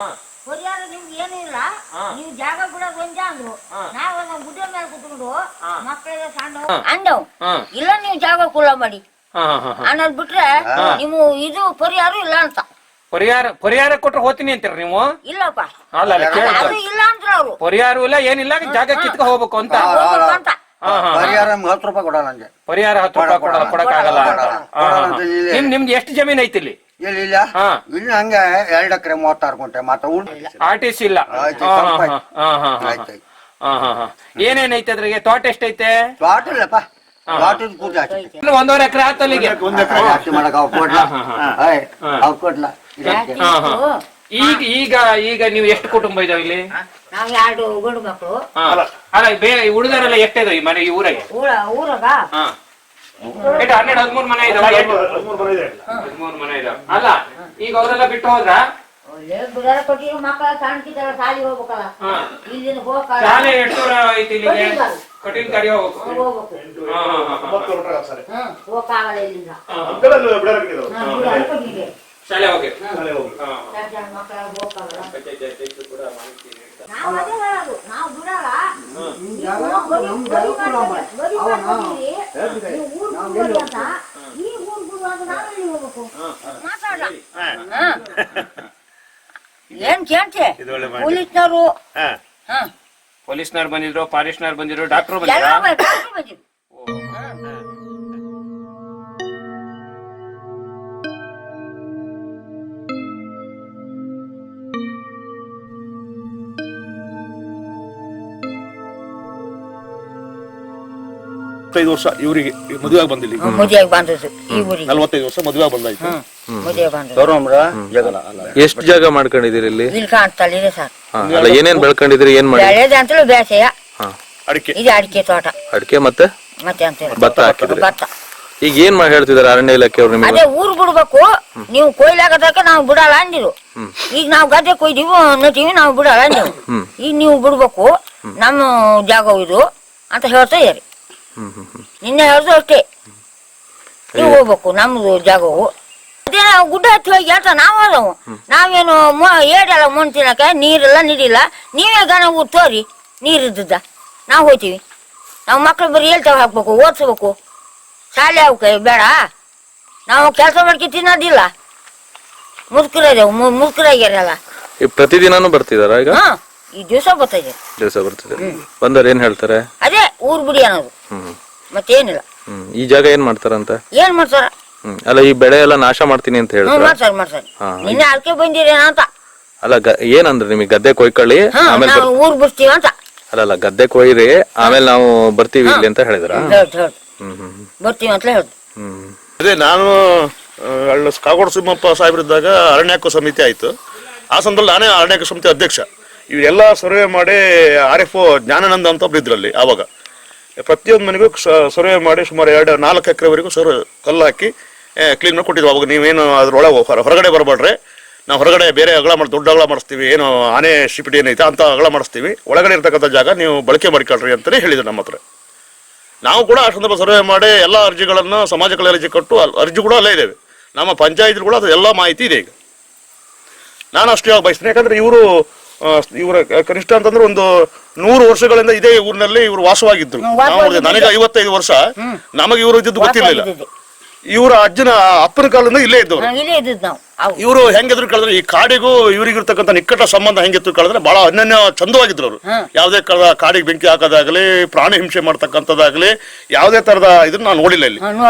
ಪರಿಹಾರ ನಿಮ್ಗೆ ಏನೂ ಇಲ್ಲ. ನೀವು ಜಾಗ ಬಿಡೋದು ಒಂದೇ ಅಂದ್ರು. ನಾವು ನಮ್ಮ ಗುಡ್ಡೆ ಮೇಲೆ ಕುತ್ಕೊಂಡು ಮಕ್ಕಳಿಗೆ ಸಣ್ಣ ಅಂದವು ಇಲ್ಲ ನೀವು ಜಾಗ ಕುಲ್ಲ ಮಾಡಿ ಅನ್ನೋದ್ ಬಿಟ್ರೆ ನೀವು ಇದು ಪರಿಹಾರ ಇಲ್ಲ ಅಂತ. ಪರಿಹಾರ ಕೊಟ್ರೆ ಹೋಗ್ತೀನಿ ಅಂತೀರ ನೀವು? ಇಲ್ಲಪ್ಪ ಅಲ್ಲ ಅದು ಇಲ್ಲ ಅಂದ್ರ ಅವ್ರು ಪರಿಹಾರ ಇಲ್ಲ ಏನಿಲ್ಲ ಜಾಗ ಕಿತ್ಕ ಹೋಗ್ಬೇಕು ಅಂತ. ಪರಿಹಾರ 10 ರೂಪಾಯಿ ಕೊಡಲ್ಲ ನಂಗೆ. ಪರಿಹಾರ 10 ರೂಪಾಯಿ ಕೊಡಕ್ಕಾಗಲ್ಲ. ನಿಮ್ದು ಎಷ್ಟು ಜಮೀನ್ ಐತಿ ಇಲ್ಲಿ? ಇಲ್ಲ ಇಲ್ಲಿ ಹಂಗೆ 2 ಎಕರೆ 36 ಗುಂಟೆ ಮಾತ್ರ ಆರ್ಟಿಸಿ ಇಲ್ಲ. ಏನೇನೈತೆ ಅದ್ರಿಗೆ? ತೋಟ ಎಷ್ಟೈತೆ? ತೋಟ ಇಲ್ಲಪ್ಪ, ತೋಟದ ಪೂಜೆ 1.5 ಎಕರೆ ಆತಲ್ಲಿಗೆ. ಈಗ ನೀವು ಎಷ್ಟು ಕುಟುಂಬ ಇದಾವ ಇಲ್ಲಿ? ನಾವ್ 2 ಗಂಡು ಮಕ್ಕಳು. ಅಲ್ಲ ಹುಡುಗರೆಲ್ಲ ಎಷ್ಟಿದಾವ ಈ ಮನೆ? ಈ ಊರಾಗ ಊರಾಗ 12-13 ಮನೆ ಇದಾವ. 13 ಮನೆ ಇದಾವ. ಅಲ್ಲ ಈಗ ಅವರೆಲ್ಲ ಬಿಟ್ಟು ಹೋದ್ರ? ಬಿಡಾರ ಕೊಟ್ಟಿ ಮಕ್ಕಳ ಸಣ್ಣಕಿದ್ದಾರ ಶಾಲೆಗೆ ಹೋಗ್ಬೇಕಲ್ಲ. ಇಲ್ಲಿಂದ ಹೋಗಲ್ಲ. ಶಾಲೆ ಎಷ್ಟು ದೂರ ಐತಿ ಇಲ್ಲಿಗೆ? ಕಠಿಣ ಕಾರ್ಯ ಹೋಗ್ಬೇಕು. ಹೋಗಕ್ಕಾಗಲ್ಲ ಇಲ್ಲಿಂದ. ಶಾಲೆ ಹೋಗಿ ಮಕ್ಕಳ ಹೋಗಕ್ಕಾಗಲ್ಲ. ನಾವು ಅದೇ ಹೇಳೋದು, ನಾವು ಬಿಡಲ್ಲ. ಏನ್ ಕೇಳ್ತೆ? ಪೊಲೀಸ್ನವ್ರು ಬಂದಿದ್ರು, ಫಾರೆಸ್ಟ್ನವ್ರು ಬಂದಿದ್ರು, ಡಾಕ್ಟರ್ ಬಂದಿದ್ರು. ವರ್ಷ ಇವರಿಗೆ ಮದುವೆ ಬಂದಿಲ್ಲ. ಮದುವೆಗೆ ಬಂದದ್ದು ಈ ಊರಿಗೆ 45 ವರ್ಷ ಮದುವೆ ಬಂದಾಯ್ತು. ಮದುವೆ ಬಂದ ಎಷ್ಟು ಜಾಗ ಮಾಡ್ಕೊಂಡಿದ್ದೀರಿ ಇಲ್ಲಿ? ಇಲ್ಲಿ ಕಾಣ್ತಲ್ಲ ಇದೆ ಸರ್. ಅಲ್ಲ ಏನೇನ್ ಬೆಳ್ಕೊಂಡಿದ್ರಿ? ಏನ್ ಮಾಡಿ? ಬೆಳೆದಂತಲೂ ಬೇಸೆಯ ಅಡಿಕೆ ಇದು ಅಡಿಕೆ ತೋಟ. ಅಡಿಕೆ ಮತ್ತೆ ಅಂತ ಭತ್ತ ಹಾಕಿದ್ರಿ. ಭತ್ತ. ಈಗ ಏನ್ ಮಾಡಿ ಹೇಳ್ತಿದಾರೆ ಅರಣ್ಯ ಇಲಾಖೆ ಅವ್ರು ನಿಮಗೆ? ಅದೇ ಊರ್ ಬಿಡ್ಬೇಕು, ನೀವು ಕೊಯ್ಲಾಗದಕ್ಕೆ ನಾವು ಬಿಡಲ್ಲ ಅಂದಿರು. ಈಗ ನಾವು ಗದ್ದೆ ಕೊಯ್ದೀವಿ ನಟೀವಿ, ನಾವು ಬಿಡಲ್ಲ ಅಂದಿರು. ಈಗ ನೀವು ಬಿಡ್ಬೇಕು, ನಮ್ಮ ಜಾಗ ಇದು ಅಂತ ಹೇಳ್ತಾ ಇದಾರೆ. ನಿನ್ನೆ ಹೇಳ್ದು ಅಷ್ಟೇ, ನೀವು ಹೋಗ್ಬೇಕು ನಮ್ದು ಜಾಗವು. ಅದೇ ನಾವು ಗುಡ್ಡ ಹತ್ತಿ ಹೋಗಿ ಹೇಳ್ತಾ ನಾವು ಅದವು. ನಾವೇನು ಏಡಲ್ಲ ಮಣ್ಣು ತಿನ್ನಕ ನೀರೆಲ್ಲ ನೀರಿಲ್ಲ. ನೀವೇ ಗನ ಊರ್ ತೋರಿ ನೀರಿದ್ದ ನಾವು ಹೋಗ್ತೀವಿ. ನಾವು ಮಕ್ಳು ಬರೀ ಹೇಳ್ತಾವ ಹಾಕ್ಬೇಕು, ಓದಿಸ್ಬೇಕು. ಶಾಲೆ ಅವಕ್ಕೆ ಬೇಡ, ನಾವು ಕೆಲಸ ಮಾಡ್ಕೊ ತಿನ್ನೋದಿಲ್ಲ. ಮುದುಕರಾಗ್ಯಾರಲ್ಲ. ಪ್ರತಿದಿನಾನು ಬರ್ತಿದಾರ? ಈಗ ಈ ದಿವಸ ಬರ್ತಿದೆ. ಬಂದವ್ರು ಏನ್ ಹೇಳ್ತಾರೆ? ಅದೇ ಊರ್ ಬಿಡಿ ಅನ್ನೋದು, ಮತ್ತೇನಿಲ್ಲ. ಈ ಜಾಗ ಏನ್ ಮಾಡ್ತಾರಂತ? ಏನ್ ಮಾಡ್ತಾರ? ಅಲ್ಲ ಈ ಬೆಳೆ ಎಲ್ಲ ನಾಶ ಮಾಡ್ತೀನಿ ಅಂತ ಹೇಳ್ತಾರೆ. ಮಾಡ್ತಾರೆ. ನಿನ್ನೆ ಅಲ್ಕೆ ಬಂದಿರೇನ ಅಂತ. ಅಲ್ಲ ಏನಂದ್ರೆ ನಿಮಗೆ ಗದ್ದೆ ಕೊಯ್ಕೊಳ್ಳಿ ಆಮೇಲೆ ಊರ್ ಬಿಡ್ತೀವಿ ಅಂತ. ಅಲ್ಲ ಗದ್ದೆ ಕೊಯ್ರಿ ಆಮೇಲೆ ನಾವು ಬರ್ತೀವಿ ಇಲ್ಲಿ ಅಂತ ಹೇಳಿದ್ರ? ಬರ್ತೀವಿ ಅಂತ ಹೇಳ್ದು. ಅದೇ ನಾನು ಕಾಗೋಡು ಸಿಂಹಪ್ಪ ಸಾಹೇಬ್ರಿದ್ದಾಗ ಅರಣ್ಯಕ್ಕೂ ಸಮಿತಿ ಆಯ್ತು. ಆ ಸಂದರ್ಭದಲ್ಲಿ ನಾನೇ ಅರಣ್ಯಕ ಸಮಿತಿ ಅಧ್ಯಕ್ಷ. ಇವೆಲ್ಲ ಸರ್ವೆ ಮಾಡಿ RFO ಜ್ಞಾನಾನಂದ ಅಂತ ಒಬ್ರು ಇದ್ರಲ್ಲಿ. ಆವಾಗ ಪ್ರತಿಯೊಂದು ಮನೆಗೂ ಸರ್ವೆ ಮಾಡಿ ಸುಮಾರು 4 ಎಕರೆವರೆಗೂ ಕಲ್ಲು ಹಾಕಿ ಕ್ಲೀನ್ ಮಾಡಿ ಕೊಟ್ಟಿದ್ವಿ. ಅವಾಗ ನೀವೇನು ಅದ್ರೊಳಗೆ ಹೊರಗಡೆ ಬರಬೇಡ್ರೆ, ನಾವು ಹೊರಗಡೆ ಬೇರೆ ಅಗಳ ಮಾಡಿ ದೊಡ್ಡ ಅಗಳ ಮಾಡಿಸ್ತೀವಿ, ಏನು ಆನೆ ಶಿಪಿಟಿ ಏನೈತೆ ಅಂತ ಅಗಳ ಮಾಡಿಸ್ತೀವಿ, ಒಳಗಡೆ ಇರ್ತಕ್ಕಂಥ ಜಾಗ ನೀವು ಬಳಕೆ ಮಾಡಿಕೊಳ್ರಿ ಅಂತಲೇ ಹೇಳಿದ್ರು ನಮ್ಮ ಹತ್ರ. ನಾವು ಕೂಡ ಆ ಸಂದರ್ಭ ಸರ್ವೆ ಮಾಡಿ ಎಲ್ಲ ಅರ್ಜಿಗಳನ್ನು ಸಮಾಜ ಕಲ್ಯಾಣ ಅರ್ಜಿ ಕೊಟ್ಟು ಅರ್ಜಿ ಕೂಡ ಅಲ್ಲೇ ಇದ್ದೇವೆ. ನಮ್ಮ ಪಂಚಾಯತ್ ಕೂಡ ಅದು ಎಲ್ಲ ಮಾಹಿತಿ ಇದೆ. ಈಗ ನಾನು ಅಷ್ಟು ಯಾವಾಗ ಬಯಸ್ತೀನಿ, ಯಾಕಂದ್ರೆ ಇವರ ಕನಿಷ್ಠ ಅಂತಂದ್ರೆ ಒಂದು 100 ವರ್ಷಗಳಿಂದ ಇದೇ ಊರಿನಲ್ಲಿ ಇವರು ವಾಸವಾಗಿದ್ರು. ನನಗೆ 55 ವರ್ಷ, ನಮಗೆ ಇವರು ಇದ್ದಿದ್ದು ಗೊತ್ತಿರಲಿಲ್ಲ. ಇವರ ಅಪ್ಪನ ಕಾಲದಿಂದ ಇಲ್ಲೇ ಇದ್ದವರು. ಇವರು ಹೆಂಗಿದ್ರು ಕೇಳಿದ್ರೆ ಈ ಕಾಡಿಗೂ ಇವರಿಗಿರ್ತಕ್ಕಂಥ ನಿಕಟ ಸಂಬಂಧ ಹೆಂಗಿತ್ತು ಕೇಳಿದ್ರೆ ಬಹಳ ಅನನ್ಯ ಚಂದವಾಗಿದ್ರು ಅವರು. ಯಾವುದೇ ಕಾಡಿಗೆ ಬೆಂಕಿ ಹಾಕೋದಾಗ್ಲಿ, ಪ್ರಾಣಿ ಹಿಂಸೆ ಮಾಡ್ತಕ್ಕಂಥದ್ದಾಗ್ಲಿ, ಯಾವುದೇ ತರದ ಇದನ್ನ ನಾನು ನೋಡಿಲ್ಲ ಇಲ್ಲಿ.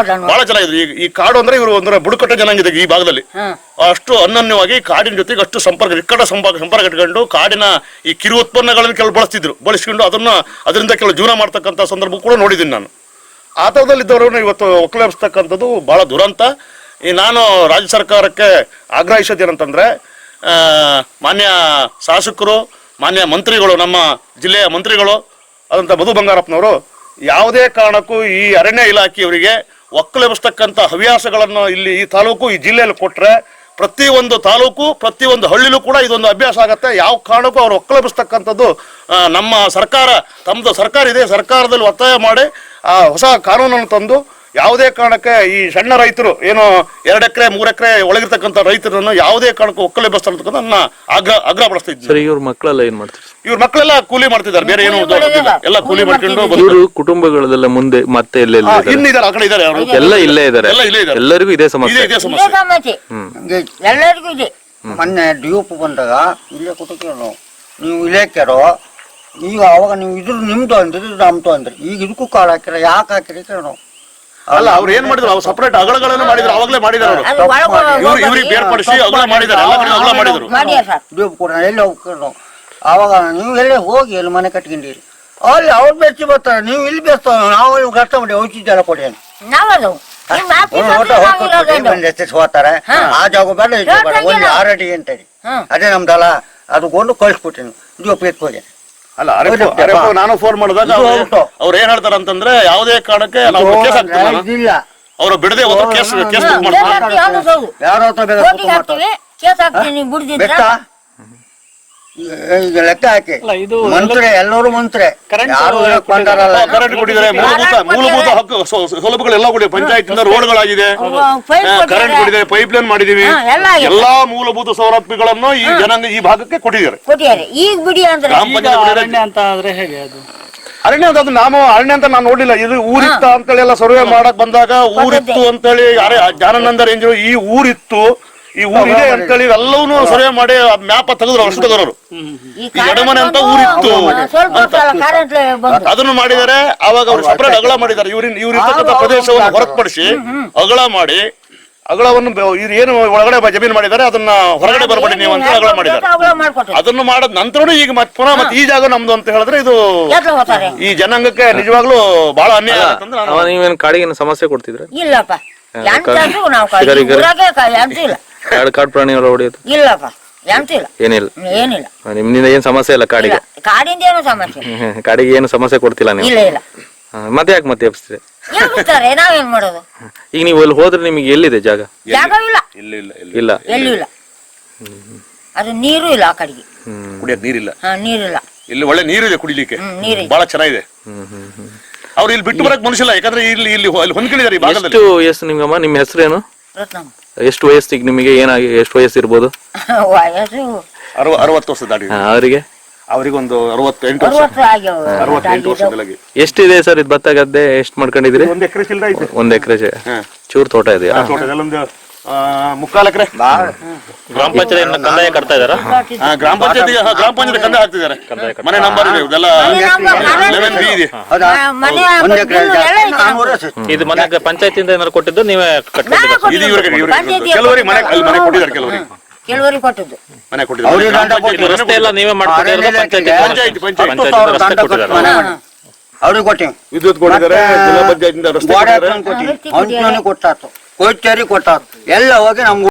ಬಹಳ ಚೆನ್ನಾಗಿದ್ರು. ಈ ಕಾಡು ಅಂದ್ರೆ ಇವರು ಒಂದರ ಬುಡಕಟ್ಟ ಜನಾಂಗ ಈ ಭಾಗದಲ್ಲಿ ಅಷ್ಟು ಅನನ್ಯವಾಗಿ ಕಾಡಿನ ಜೊತೆಗೆ ಅಷ್ಟು ನಿಕಟ ಸಂಪರ್ಕ ಇಟ್ಕೊಂಡು ಕಾಡಿನ ಈ ಕಿರು ಉತ್ಪನ್ನಗಳನ್ನು ಕೆಲವು ಬಳಸ್ಕೊಂಡು ಅದರಿಂದ ಕೆಲವು ಜೀವನ ಮಾಡ್ತಕ್ಕಂಥ ಸಂದರ್ಭ ಕೂಡ ನೋಡಿದ್ದೀನಿ ನಾನು. ಆ ಥರದಲ್ಲಿದ್ದವರನ್ನು ಇವತ್ತು ಒಕ್ಕಲೆಬ್ಸ್ತಕ್ಕಂಥದ್ದು ಬಹಳ ದುರಂತ. ನಾನು ರಾಜ್ಯ ಸರ್ಕಾರಕ್ಕೆ ಆಗ್ರಹಿಸೋದೇನಂತಂದ್ರೆ, ಮಾನ್ಯ ಶಾಸಕರು, ಮಾನ್ಯ ಮಂತ್ರಿಗಳು, ನಮ್ಮ ಜಿಲ್ಲೆಯ ಮಂತ್ರಿಗಳು ಆದಂಥ ಮಧು ಬಂಗಾರಪ್ಪನವರು ಯಾವುದೇ ಕಾರಣಕ್ಕೂ ಈ ಅರಣ್ಯ ಇಲಾಖೆಯವರಿಗೆ ಒಕ್ಕಲೆಬ್ಸ್ತಕ್ಕಂಥ ಹವ್ಯಾಸಗಳನ್ನು ಇಲ್ಲಿ ಈ ತಾಲೂಕು ಈ ಜಿಲ್ಲೆಯಲ್ಲಿ ಕೊಟ್ಟರೆ ಪ್ರತಿಯೊಂದು ತಾಲೂಕು ಪ್ರತಿಯೊಂದು ಹಳ್ಳಿಲೂ ಕೂಡ ಇದೊಂದು ಅಭ್ಯಾಸ ಆಗತ್ತೆ. ಯಾವ ಕಾರಣಕ್ಕೂ ಅವ್ರು ಒಕ್ಕಲೆಬ್ಸ್ತಕ್ಕಂಥದ್ದು ನಮ್ಮ ಸರ್ಕಾರ, ತಮ್ಮದು ಸರ್ಕಾರ ಇದೆ, ಸರ್ಕಾರದಲ್ಲಿ ಒತ್ತಾಯ ಮಾಡಿ ಹೊಸ ಕಾನೂನನ್ನು ತಂದು ಯಾವುದೇ ಕಾರಣಕ್ಕೆ ಈ ಸಣ್ಣ ರೈತರು ಏನು 2 ಎಕರೆ 3 ಎಕರೆ ಒಳಗಿರ್ತಕ್ಕಂಥ ರೈತರನ್ನು ಯಾವುದೇ ಕಾರಣಕ್ಕೂ ಒಕ್ಕಲೆಬ್ಬಿಸ್ತಾರೆ ಅಂತಕ್ಕಂಥ ನನ್ನ ಆಗ್ರಹ ಪಡಿಸ್ತಾ ಇದ್ದೀನಿ. ಸರಿ, ಇವ್ರ ಮಕ್ಕಳೆಲ್ಲ ಏನ್ ಮಾಡ್ತಾರೆ? ಇವ್ರ ಮಕ್ಕಳೆಲ್ಲ ಕೂಲಿ ಮಾಡ್ತಿದ್ದಾರೆ, ಬೇರೆ ಏನು ದೊಡ್ಡದಿಲ್ಲ. ಎಲ್ಲ ಕೂಲಿ ಮಾಡ್ಕೊಂಡು ಇವರು ಕುಟುಂಬಗಳದೆಲ್ಲ ಮುಂದೆ ಮತ್ತೆ ಎಲ್ಲೆಲ್ಲ ಇನ್ನಿದ್ದಾರೆ, ಆ ಕಡೆ ಇದ್ದಾರೆ ಅವರು. ಎಲ್ಲ ಇಲ್ಲೇ ಇದ್ದಾರೆ. ಎಲ್ಲ ಇಲ್ಲೇ ಇದ್ದಾರೆ. ಎಲ್ಲರಿಗೂ ಇದೇ ಸಮಸ್ಯೆ. ಇದೇ ಸಮಸ್ಯೆ. ಸಮಸ್ಯೆ ಎಲ್ಲರಿಗೂ ಇದೆ. ಮೊನ್ನೆ ಡ್ಯೂಪ್ ಬಂದಾಗ ಇಲ್ಲೇ ಕುಟುಕೇಳು ನೀವು ಇಲೇಕ್ಯಾರೋ ಈಗ ಅವಾಗ ನೀವು ಇದ್ರ ನಿಮ್ದು ಅಂದ್ರಿ ಇದು ನಮ್ದು ಅಂದ್ರಿ ಈಗ ಇದಕ್ಕೂ ಕಾಳು ಹಾಕಿರ ಯಾಕೆ ಹಾಕಿರಿ ಕೇಳೋ ಅಲ್ಲ ಅವ್ರು ಏನ್ ಮಾಡಿದ್ರು, ಅವ್ರು ಸಪರೇಟ್ ಅಗಳಗಳನ್ನು ಮಾಡಿದ್ರು, ಅವಾಗಲೇ ಮಾಡಿದಾರೆ ಅದು ಒಳಗೆ ಇವ್ರಿಗೆ ಬೇರ್ಪಡಿಸಿ ಅಗಳ ಮಾಡಿದ್ದಾರೆ, ಎಲ್ಲ ಕಡೆ ಅಗಳ ಮಾಡಿದ್ರು. ಮಾಡ್ಯಾರ ಸರ್. ಡ್ಯೂಪ್ ಕೂಡ ಎಲ್ಲಿ ಹೋಗ್ಕೊಂಡು ಅವಾಗ ನೀವು ಎಲ್ಲೇ ಹೋಗಿ ಎಲ್ಲಿ ಮನೆ ಕಟ್ಕೊಂಡಿರಿ ಅಲ್ಲಿ ಅವ್ರು ಬೆಚ್ಚಿ ಬರ್ತಾರೆ, ನೀವು ಇಲ್ಲಿ ಬೆಚ್ತಾವ ನಾವು ಇಲ್ಲಿ ಕಷ್ಟ ಮಾಡಿ ಔಷಧಿ ಕೊಡಿ ಅಂತ ನಾವದು ನಿಮ್ಮ ಆಫೀಸ್ ಹತ್ರ ನಾವು ಇರೋದು. ಹೋಗ್ತಾರೆ. ಆ ಜಾಗ ಬೇಡ ಈ ಜಾಗ ಬೇಡ, ಒಂದು 6 ಅಡಿ ಅಂತೇಳಿ ಅದೇ ನಮ್ದಲ್ಲ ಅದು ಕೊಂಡು ಕಳಿಸ್ಬಿಟ್ಟಿನಿ ಡ್ಯೂಪ್ ಎತ್ಕೋಗಿ. ಅಲ್ಲ ನಾನು ಫೋನ್ ಮಾಡಿದಾಗ ಅವ್ರು ಏನ್ ಹೇಳ್ತಾರ ಅಂತಂದ್ರೆ ಯಾವುದೇ ಕಾರಣಕ್ಕೆ ನಾವು ಕೇಸ್ ಹಾಕ್ತೀವಿ, ಇಲ್ಲ ಅವ್ರು ಬಿಡದೆ ಹೋದ್ರೆ ಕೇಸ್ ಬುಕ್ ಕೇಸ್ ಮಾಡ್ತಾರೆ. ಹಾಕ್ತೀವಿ, ಹೌದು ಹೌದು. ಯಾರ ಹತ್ರ ಬೇಗ ಕೋರ್ಟಿಗೆ ಹಾಕ್ತೀವಿ, ಕೇಸ್ ಹಾಕ್ತೀನಿ ಬಿಡ್ದಿದ್ರೆ. ಬೆಟ್ಟ ಈಗ ಲೆಕ್ಕ ಹಾಕಿ ಮಂತ್ರೆ ಎಲ್ಲರೂ ಮಂತ್ರೆ ಯಾರು ಕೊಂಡಾರಲ್ಲ. ಕರೆಂಟ್ ಕೊಟ್ಟಿದ್ದಾರೆ, ಮೂಲಭೂತ ಹಕ್ಕು ಸೌಲಭ್ಯಗಳೆಲ್ಲ ಕೊಡಿ. ಪಂಚಾಯತ್ ರೋಡ್ಗಳಾಗಿದೆ, ಕರೆಂಟ್ ಕೊಟ್ಟಿದ್ದಾರೆ, ಪೈಪ್ ಲೈನ್ ಮಾಡಿದೀವಿ, ಎಲ್ಲಾ ಮೂಲಭೂತ ಸೌಲಭ್ಯಗಳನ್ನು ಈ ಜನಾಂಗ ಈ ಭಾಗಕ್ಕೆ ಕೊಟ್ಟಿದ್ದಾರೆ. ಕೊಟ್ಟಿದ್ದಾರೆ. ಈಗ ಬಿಡಿ ಅಂದ್ರೆ ಗ್ರಾಮ ಪಂಚಾಯತ್ ಅಂತ ಆದ್ರೆ ಹೇಗೆ ಅದು? ಅರಣ್ಯ ಅಂತ ಅದು ನಾವು ಅರಣ್ಯ ಅಂತ ನಾನು ನೋಡಿಲ್ಲ. ಇದು ಊರಿತ್ತ ಅಂತೇಳಿ ಎಲ್ಲ ಸರ್ವೆ ಮಾಡಕ್ ಬಂದಾಗ ಊರಿತ್ತು ಅಂತೇಳಿ ಯಾರೇ ಜ್ಞಾನಾನಂದ ರೇಂಜರು ಈ ಊರಿತ್ತು, ಈ ಊರಿದೆ ಅಂತೇಳಿ ಎಲ್ಲವನ್ನೂ ಸರ್ವೆ ಮಾಡಿ ಮ್ಯಾಪ್ ತೆಗೆದ್ರು, ವರ್ಷ ತೆಗೆದ್ರು. ಈ ಎಡಮನೆ ಅಂತ ಊರಿತ್ತು ಸ್ವಲ್ಪ ಕರೆಂಟ್ ಬಂದು ಅದನ್ನು ಮಾಡಿದ್ದಾರೆ. ಅವಾಗ ಅವ್ರು ಸಪರೇಟ್ ಅಗಳ ಮಾಡಿದ್ದಾರೆ. ಇವ್ರಿರ್ತಕ್ಕಂಥ ಪ್ರದೇಶವನ್ನು ಹೊರತುಪಡಿಸಿ ಅಗಳ ಮಾಡಿ, ಅಗಳವನ್ನು ಏನು ಒಳಗಡೆ ಜಮೀನು ಮಾಡಿದ್ದಾರೆ ಅದನ್ನ ಹೊರಗಡೆ ಬರಬೇಡಿ ನೀವು ಅಂತ ಅಗಳ ಮಾಡಿದ್ದಾರೆ. ಅದನ್ನು ಮಾಡದ ನಂತರ ಈಗ ಪುನಃ ಮತ್ತೆ ಈ ಜಾಗ ನಮ್ದು ಅಂತ ಹೇಳಿದ್ರೆ ಇದು ಈ ಜನಾಂಗಕ್ಕೆ ನಿಜವಾಗ್ಲೂ ಬಹಳ ಅನ್ಯಾಯ ಆಗುತ್ತೆ. ನೀವೇನು ಕಾಡಿಗೆ ಸಮಸ್ಯೆ ಕೊಡ್ತಿದ್ರೆ? ಇಲ್ಲಪ್ಪ, ಎಂತೂ ನಾವು ಎಂತೂ ಇಲ್ಲ. ಕಾಡು ಪ್ರಾಣಿಗಳ ಹೊಡೆಯೋದು ಇಲ್ಲಪ್ಪ, ಎಂತೂ ಇಲ್ಲ, ಏನಿಲ್ಲ. ಏನಿಲ್ಲ. ನಿಮ್ಮಿಂದ ಏನ್ ಸಮಸ್ಯೆ ಇಲ್ಲ ಕಾಡಿಗೆ? ಕಾಡಿಂದ ಏನು ಸಮಸ್ಯೆ ಕಾಡಿಗೆ ಏನು ಸಮಸ್ಯೆ ಕೊಡ್ತಿಲ್ಲ ನೀವು? ಇಲ್ಲ ಇಲ್ಲ. ಮತ್ತೆ ಯಾಕೆ ಮತ್ತೆ ಎಬ್ಸ್ತೀರಿ? ಎಬ್ಬಿಸ್ತಾರೆ, ನಾವೇನ್ ಮಾಡೋದು? ಈಗ ನೀವು ಅಲ್ಲಿ ಹೋದ್ರೆ ನಿಮಗೆ ಎಲ್ಲಿದೆ ಜಾಗ? ಜಾಗವಿಲ್ಲ, ಇಲ್ಲ, ಎಲ್ಲೂ ಇಲ್ಲ. ಅದು ನೀರು ಇಲ್ಲ ಆ ಕಡೆಗೆ, ಕುಡಿಯಕ್ ನೀರಿಲ್ಲ. ನೀರಿಲ್ಲ. ಇಲ್ಲಿ ಒಳ್ಳೆ ನೀರಿದೆ ಕುಡಿಲಿಕ್ಕೆ, ನೀರಿದೆ, ಬಹಳ ಚೆನ್ನಾಗಿದೆ. ಅವ್ರು ಇಲ್ಲಿ ಬಿಟ್ಟು ಬರಕ್ ಮನುಷ್ಯ ಇಲ್ಲ, ಯಾಕಂದ್ರೆ ಇಲ್ಲಿ ಹೊಂದ್ಕೊಂಡಿದ್ದಾರೆ ಈ ಭಾಗದಲ್ಲಿ. ಎಷ್ಟು ವಯಸ್ಸು ನಿಮ್ಗಮ್ಮ? ನಿಮ್ಮ ಹೆಸರೇನು? ರತ್ನಮ್ಮ. ಎಷ್ಟು ವಯಸ್ಸಿಗೆ ನಿಮಗೆ ಏನಾಗಿ ಎಷ್ಟು ವಯಸ್ಸು ಇರ್ಬೋದು? ವಯಸ್ಸು 60 ವರ್ಷ ದಾಟಿ. ಅವರಿಗೆ ಅವರಿಗೊಂದು 68 ವರ್ಷ. 60 ಆಗ್ಯಾವ. 68 ವರ್ಷದೊಳಗೆ. ಎಷ್ಟಿದೆ ಸರ್ ಇದು ಭತ್ತ ಗದ್ದೆ? ಎಷ್ಟು ಮಾಡ್ಕೊಂಡಿದ್ರಿ? 1 ಎಕರೆ ಚಿಲ್ಲರೆ ಐತೆ. 1 ಎಕರೆ ಚೂರು ತೋಟ ಇದೆಯಾ? ತೋಟದಲ್ಲೊಂದು 3/4 ಎಕರೆ. ಗ್ರಾಮ ಪಂಚಾಯತ್ ಕಂದಾಯ ಕಟ್ತಾ ಇದಾರ? ಗ್ರಾಮ ಪಂಚಾಯತ್ ಕಂದಾಯ ಹಾಕ್ತಿದ್ದಾರೆ. ಮನೆ ನಂಬರ್ ಇದೆ, ಇದೆಲ್ಲ 11B ಇದೆ. ಮನೆ ಒಂದ್ ಎಕರೆ ಎಲ್ಲ ಐತೆ. ಇದು ಮನೆ ಪಂಚಾಯತಿಂದ ಏನಾದ್ರು ಕೊಟ್ಟಿದ್ದು ನೀವೇ ಕಟ್ಕೊಂಡಿದ್ದೀರಾ? ಇದು ಇವ್ರಿಗೆ ಕೆಲವರಿಗೆ ಮನೆ ಕೊಟ್ಟಿದ್ದಾರೆ, ಕೆಲವರಿಗೆ ಕೊಟ್ಟದ್ದು ಮನೆ ಅವ್ರಿಗೆ ದಂಡ ಕೊಟ್ಟಿದ್ದಾರೆ. ಕೊಟ್ಟಿದ್ದಾರೆ. ರಸ್ತೆ ಎಲ್ಲ ನೀವೇ ಮಾಡ್ಕೊಂಡಿರೋದು? ಅವ್ರಿಗೆ ಕೊಟ್ಟಿವಿ, ವಿದ್ಯುತ್ ಕೊಟ್ಟಿದ್ದಾರೆ, ಜಿಲ್ಲಾ ಪಂಚಾಯತ್ ರಸ್ತೆ ಗೋಡೆ ಕೊಟ್ಟಿದ್ದಾರೆ. ಕೊಟ್ಟಿವಿ, ಅಂಚನೆ ಕೊಟ್ಟಾತು, ಕೊಚ್ಚೇರಿ ಕೊಟ್ಟಾತು, ಎಲ್ಲ ಹೋಗಿ ನಮ್ಗೆ